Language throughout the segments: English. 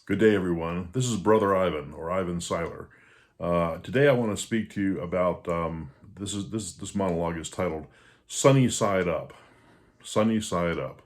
Good day, everyone. This is Brother Ivan, or Ivan Siler. Today, I want to speak to you about this monologue is titled "Sunny Side Up." Sunny Side Up.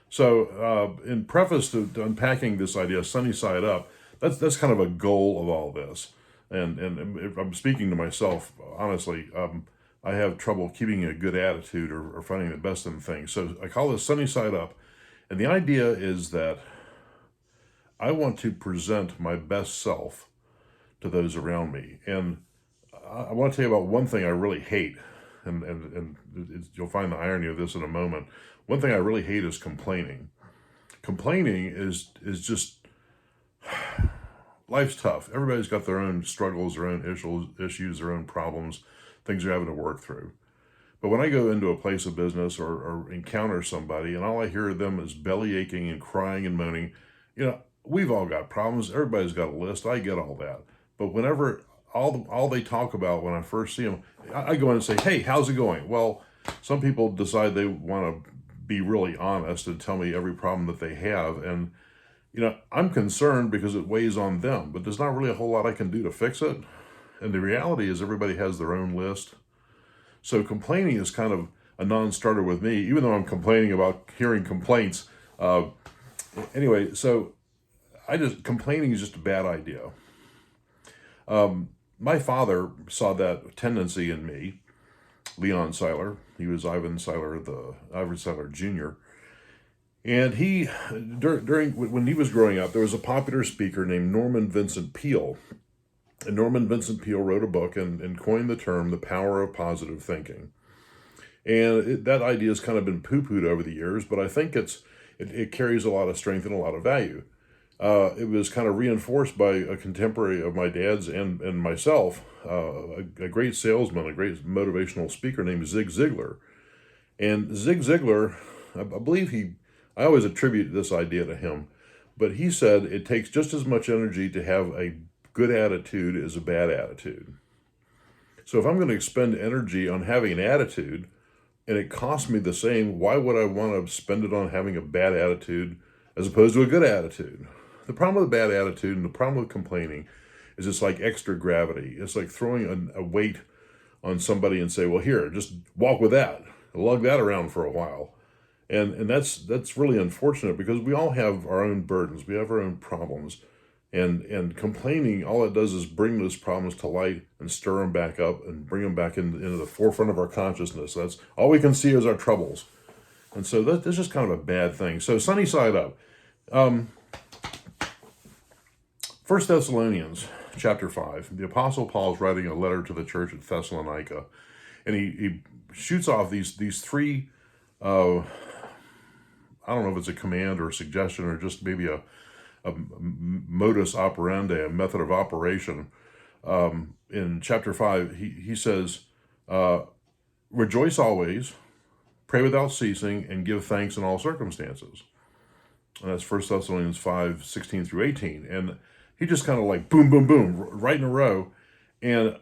So, in preface to unpacking this idea, sunny side up, that's kind of a goal of all this. And if I'm speaking to myself, honestly, I have trouble keeping a good attitude or finding the best in things. So I call this sunny side up, and the idea is that I want to present my best self to those around me. And I want to tell you about one thing I really hate, and you'll find the irony of this in a moment. One thing I really hate is complaining. Complaining is just life's tough. Everybody's got their own struggles, their own issues, their own problems, things they're having to work through. But when I go into a place of business or encounter somebody, and all I hear of them is belly aching and crying and moaning, we've all got problems. Everybody's got a list. I get all that. But whenever all they talk about when I first see them, I go in and say, "Hey, how's it going?" Well, some people decide they want to be really honest and tell me every problem that they have, and I'm concerned because it weighs on them. But there's not really a whole lot I can do to fix it. And the reality is, everybody has their own list. So complaining is kind of a non-starter with me, even though I'm complaining about hearing complaints. Anyway, so complaining is just a bad idea. My father saw that tendency in me, Leon Siler. He was Ivan Siler Jr. And during when he was growing up, there was a popular speaker named Norman Vincent Peale. And Norman Vincent Peale wrote a book and coined the term "the power of positive thinking." And that idea has kind of been poo-pooed over the years, but I think it carries a lot of strength and a lot of value. It was kind of reinforced by a contemporary of my dad's and myself, a great salesman, a great motivational speaker named Zig Ziglar. And Zig Ziglar, I always attribute this idea to him, but he said it takes just as much energy to have a good attitude as a bad attitude. So if I'm going to expend energy on having an attitude and it costs me the same, why would I want to spend it on having a bad attitude as opposed to a good attitude? The problem with a bad attitude and the problem with complaining is it's like extra gravity. It's like throwing a weight on somebody and say, "Well, here, just walk with that, lug that around for a while." And that's really unfortunate because we all have our own burdens. We have our own problems. And complaining, all it does is bring those problems to light and stir them back up and bring them back into the forefront of our consciousness. That's all we can see is our troubles. And so that's just kind of a bad thing. So sunny side up. 1 Thessalonians chapter 5, the Apostle Paul is writing a letter to the church at Thessalonica, and he shoots off these three, I don't know if it's a command or a suggestion or just maybe a modus operandi, a method of operation. In chapter 5, he says, "Rejoice always, pray without ceasing, and give thanks in all circumstances." And that's 1 Thessalonians 5:16 through 18. And he just kind of like boom, boom, boom, right in a row. And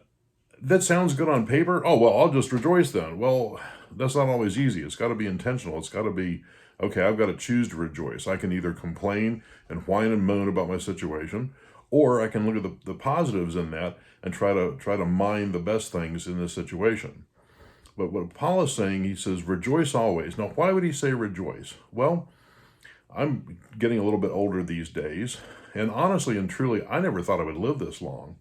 that sounds good on paper. Oh, well, I'll just rejoice then. Well, that's not always easy. It's got to be intentional. It's got to be, okay, I've got to choose to rejoice. I can either complain and whine and moan about my situation, or I can look at the positives in that and try to mine the best things in this situation. But what Paul is saying, he says, rejoice always. Now, why would he say rejoice? Well, I'm getting a little bit older these days, and honestly and truly, I never thought I would live this long.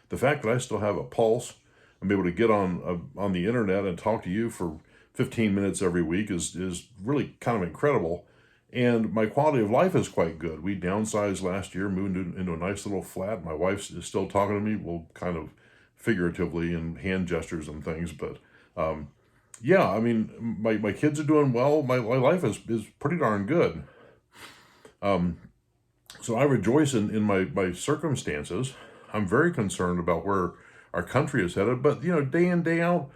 The fact that I still have a pulse and be able to get on the internet and talk to you for 15 minutes every week is really kind of incredible. And my quality of life is quite good. We downsized last year, moved into a nice little flat. My wife is still talking to me, well, kind of figuratively in hand gestures and things. But yeah, I mean, my kids are doing well. My life is pretty darn good. So I rejoice in my circumstances. I'm very concerned about where our country is headed. But, day in, day out,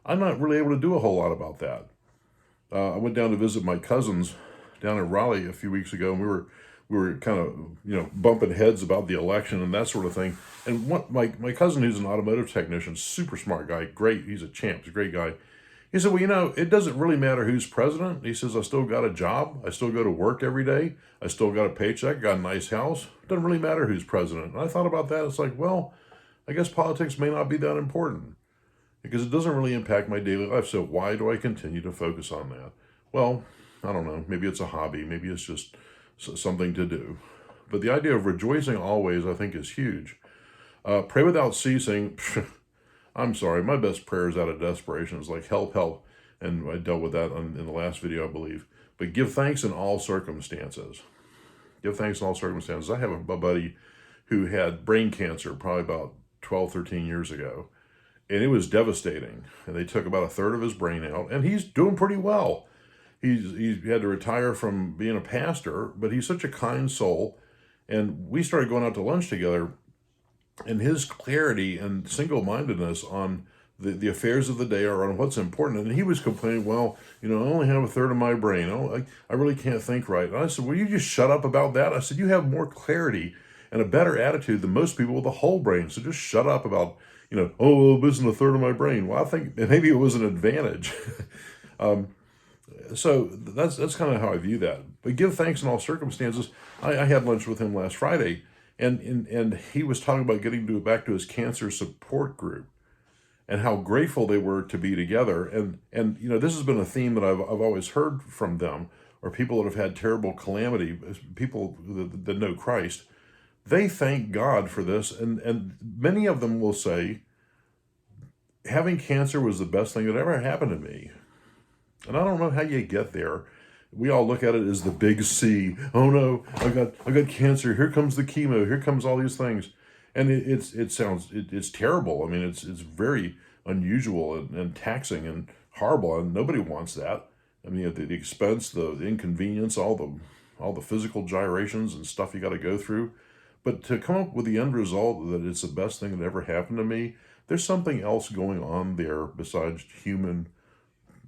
I'm not really able to do a whole lot about that. I went down to visit my cousins down in Raleigh a few weeks ago, and we were kind of bumping heads about the election and that sort of thing. And my cousin, who's an automotive technician, super smart guy, great, he's a champ, he's a great guy. He said, well, it doesn't really matter who's president. He says, I still got a job. I still go to work every day. I still got a paycheck, got a nice house. It doesn't really matter who's president. And I thought about that. It's like, well, I guess politics may not be that important because it doesn't really impact my daily life. So why do I continue to focus on that? Well, I don't know. Maybe it's a hobby. Maybe it's just something to do. But the idea of rejoicing always, I think, is huge. Pray without ceasing. I'm sorry, my best prayer is out of desperation. It's like, help, help. And I dealt with that in the last video, I believe. But give thanks in all circumstances. Give thanks in all circumstances. I have a buddy who had brain cancer probably about 12, 13 years ago. And it was devastating. And they took about a third of his brain out. And he's doing pretty well. He had to retire from being a pastor, but he's such a kind soul. And we started going out to lunch together. And his clarity and single-mindedness on the affairs of the day or on what's important. And he was complaining, well, I only have a third of my brain. I really can't think right. And I said, will you just shut up about that? I said, you have more clarity and a better attitude than most people with a whole brain. So just shut up about, oh, this isn't a third of my brain. Well, I think maybe it was an advantage. So that's kind of how I view that. But give thanks in all circumstances. I had lunch with him last Friday. And he was talking about getting back to his cancer support group and how grateful they were to be together. And this has been a theme that I've always heard from them, or people that have had terrible calamity, people that know Christ. They thank God for this. And many of them will say, having cancer was the best thing that ever happened to me. And I don't know how you get there. We all look at it as the big C. Oh no, I got cancer. Here comes the chemo. Here comes all these things, and it's terrible. I mean, it's very unusual and taxing and horrible, and nobody wants that. I mean, the expense, the inconvenience, all the physical gyrations and stuff you got to go through. But to come up with the end result that it's the best thing that ever happened to me, there's something else going on there besides human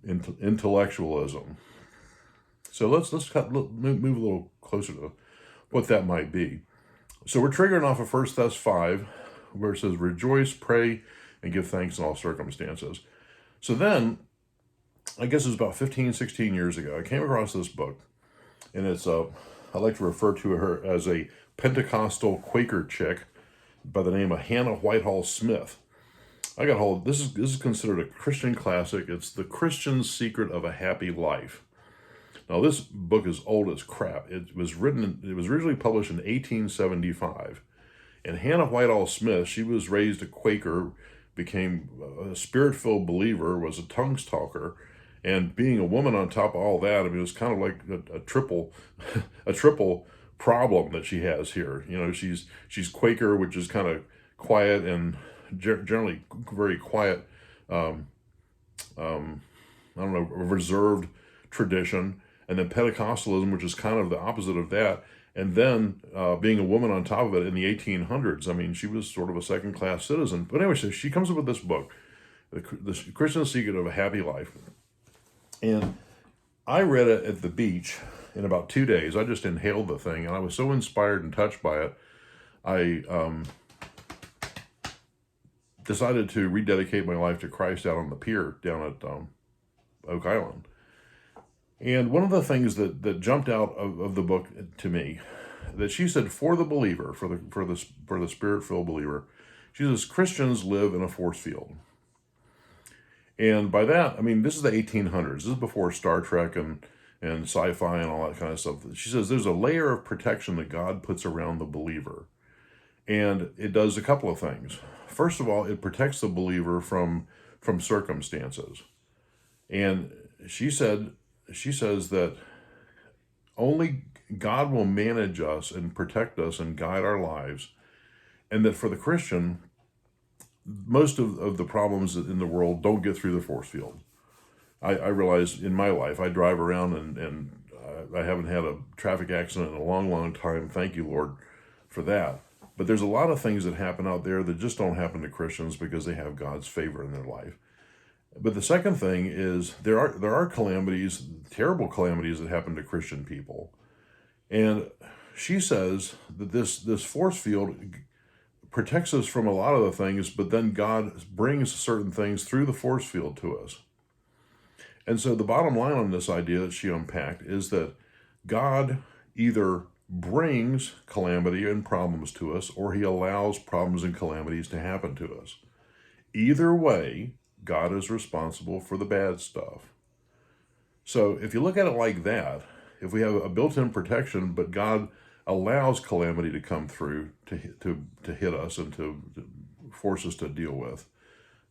intellectualism. So let's move a little closer to what that might be. So we're triggering off of 1 Thess 5, where it says, rejoice, pray, and give thanks in all circumstances. So then, I guess it was about 15, 16 years ago, I came across this book, and it's I like to refer to her as a Pentecostal Quaker chick by the name of Hannah Whitehall Smith. I got hold. This is considered a Christian classic. It's The Christian's Secret of a Happy Life. Now, this book is old as crap. It was originally published in 1875. And Hannah Whitehall Smith, she was raised a Quaker, became a spirit-filled believer, was a tongues talker, and being a woman on top of all that, I mean, it was kind of like a triple problem that she has here. She's Quaker, which is kind of quiet and generally very quiet, I don't know, reserved tradition. And then Pentecostalism, which is kind of the opposite of that. And then being a woman on top of it in the 1800s. I mean, she was sort of a second-class citizen. But anyway, so she comes up with this book, The Christian's Secret of a Happy Life. And I read it at the beach in about 2 days. I just inhaled the thing, and I was so inspired and touched by it, I decided to rededicate my life to Christ out on the pier down at Oak Island. And one of the things that jumped out of the book to me, that she said, for the believer, for the spirit-filled believer, she says, Christians live in a force field. And by that, I mean, this is the 1800s. This is before Star Trek and sci-fi and all that kind of stuff. She says there's a layer of protection that God puts around the believer. And it does a couple of things. First of all, it protects the believer from circumstances. And she says that only God will manage us and protect us and guide our lives. And that for the Christian, most of the problems in the world don't get through the force field. I realize in my life, I drive around and I haven't had a traffic accident in a long, long time. Thank you, Lord, for that. But there's a lot of things that happen out there that just don't happen to Christians because they have God's favor in their life. But the second thing is there are calamities, terrible calamities that happen to Christian people. And she says that this force field protects us from a lot of the things, but then God brings certain things through the force field to us. And so the bottom line on this idea that she unpacked is that God either brings calamity and problems to us, or he allows problems and calamities to happen to us. Either way, God is responsible for the bad stuff. So if you look at it like that, if we have a built-in protection, but God allows calamity to come through to hit us and to force us to deal with,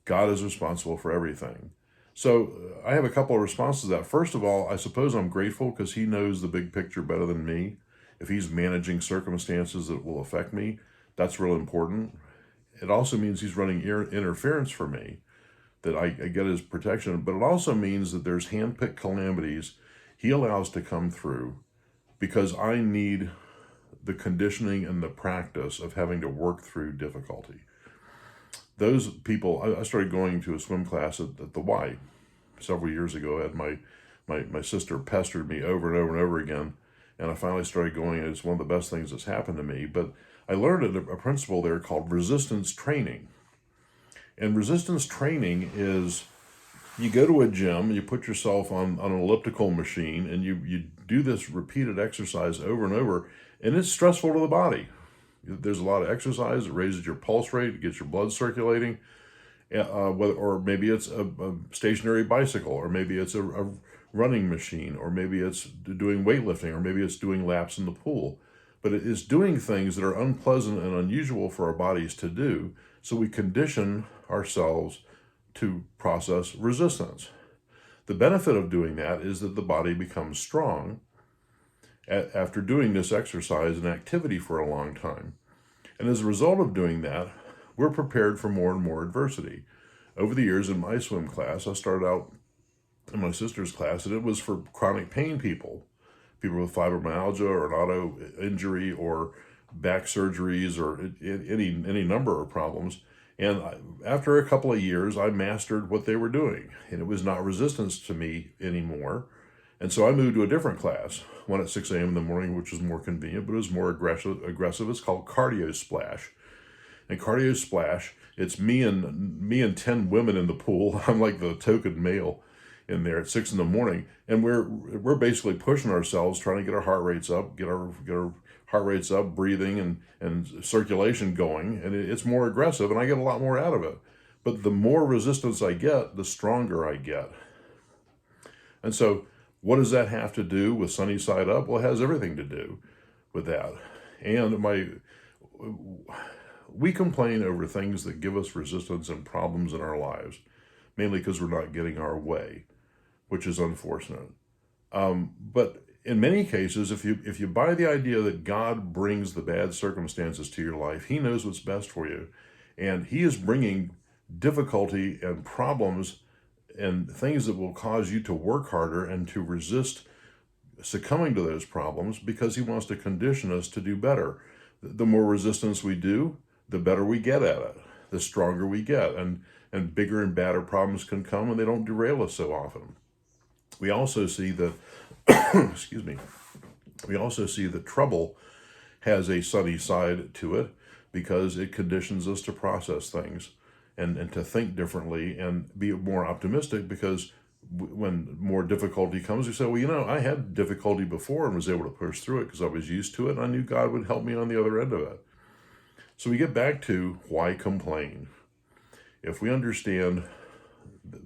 God is responsible for everything. So I have a couple of responses to that. First of all, I suppose I'm grateful because he knows the big picture better than me. If he's managing circumstances that will affect me, that's real important. It also means he's running interference for me, that I get his protection. But it also means that there's handpicked calamities he allows to come through because I need the conditioning and the practice of having to work through difficulty. Those people, I started going to a swim class at the Y several years ago. I had my sister pestered me over and over and over again, and I finally started going, and it's one of the best things that's happened to me. But I learned a principle there called resistance training. And resistance training is, you go to a gym, you put yourself on an elliptical machine, and you do this repeated exercise over and over, and it's stressful to the body. There's a lot of exercise. It raises your pulse rate, it gets your blood circulating, or maybe it's a stationary bicycle, or maybe it's a running machine, or maybe it's doing weightlifting, or maybe it's doing laps in the pool. But it is doing things that are unpleasant and unusual for our bodies to do, so we condition ourselves to process resistance. The benefit of doing that is that the body becomes strong after doing this exercise and activity for a long time. And as a result of doing that, we're prepared for more and more adversity. Over the years in my swim class, I started out in my sister's class, and it was for chronic pain people with fibromyalgia or an auto injury or back surgeries or any number of problems. And after a couple of years, I mastered what they were doing, and it was not resistance to me anymore. And so I moved to a different class, one at 6 a.m. in the morning, which was more convenient, but it was more aggressive. It's called Cardio Splash. And Cardio Splash, it's me and 10 women in the pool. I'm like the token male in there at 6 in the morning. And we're basically pushing ourselves, trying to get our heart rates up, get our heart rate's up, breathing and circulation going, and it's more aggressive, and I get a lot more out of it. But the more resistance I get, the stronger I get. And so what does that have to do with Sunny Side Up? Well, it has everything to do with that. And we complain over things that give us resistance and problems in our lives, mainly because we're not getting our way, which is unfortunate. But in many cases, if you buy the idea that God brings the bad circumstances to your life, he knows what's best for you. And he is bringing difficulty and problems and things that will cause you to work harder and to resist succumbing to those problems, because he wants to condition us to do better. The more resistance we do, the better we get at it, the stronger we get, and bigger and badder problems can come, and they don't derail us so often. We also see that, excuse me, we also see that trouble has a sunny side to it, because it conditions us to process things and to think differently and be more optimistic, because when more difficulty comes, we say, well, I had difficulty before and was able to push through it because I was used to it, and I knew God would help me on the other end of it. So we get back to why complain. If we understand that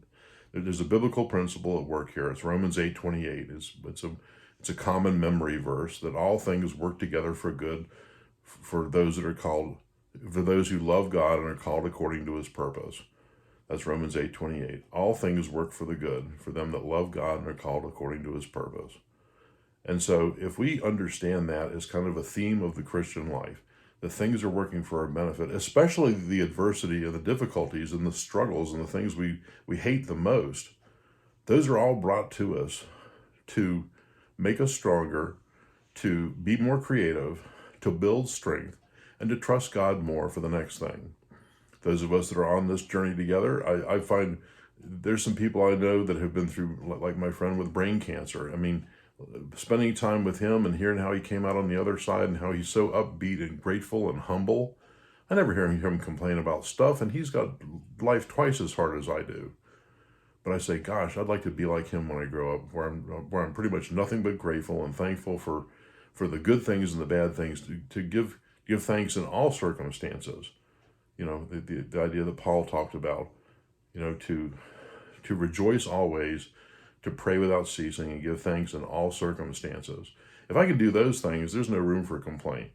there's a biblical principle at work here, it's Romans 8:28. It's a common memory verse, that all things work together for good for those who love God and are called according to his purpose. That's Romans 8:28. All things work for the good for them that love God and are called according to his purpose. And so if we understand that as kind of a theme of the Christian life, that things are working for our benefit, especially the adversity and the difficulties and the struggles and the things we hate the most, those are all brought to us to make us stronger, to be more creative, to build strength, and to trust God more for the next thing. Those of us that are on this journey together, I find there's some people I know that have been through, like my friend with brain cancer. I mean, spending time with him and hearing how he came out on the other side and how he's so upbeat and grateful and humble. I never hear him complain about stuff, and he's got life twice as hard as I do. But I say, gosh, I'd like to be like him when I grow up, where I'm pretty much nothing but grateful and thankful for the good things and the bad things, to give thanks in all circumstances. You know, the idea that Paul talked about, you know, to rejoice always, to pray without ceasing, and give thanks in all circumstances. If I can do those things, there's no room for complaint.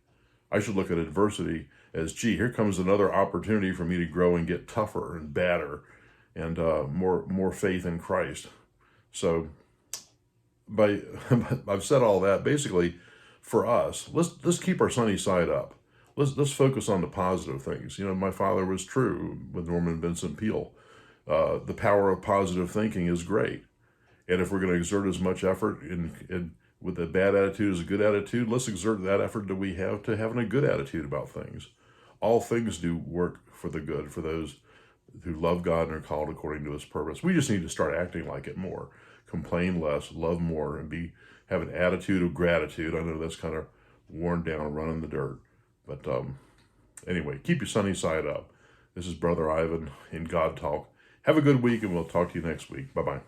I should look at adversity as, gee, here comes another opportunity for me to grow and get tougher and badder and more faith in Christ. So, by I've said all that. Basically, for us, let's keep our sunny side up. Let's focus on the positive things. You know, my father was true with Norman Vincent Peale. The power of positive thinking is great. And if we're going to exert as much effort with a bad attitude as a good attitude, let's exert that effort that we have to having a good attitude about things. All things do work for the good for those who love God and are called according to his purpose. We just need to start acting like it more. Complain less, love more, and have an attitude of gratitude. I know that's kind of worn down, running the dirt. But anyway, keep your sunny side up. This is Brother Ivan in God Talk. Have a good week, and we'll talk to you next week. Bye-bye.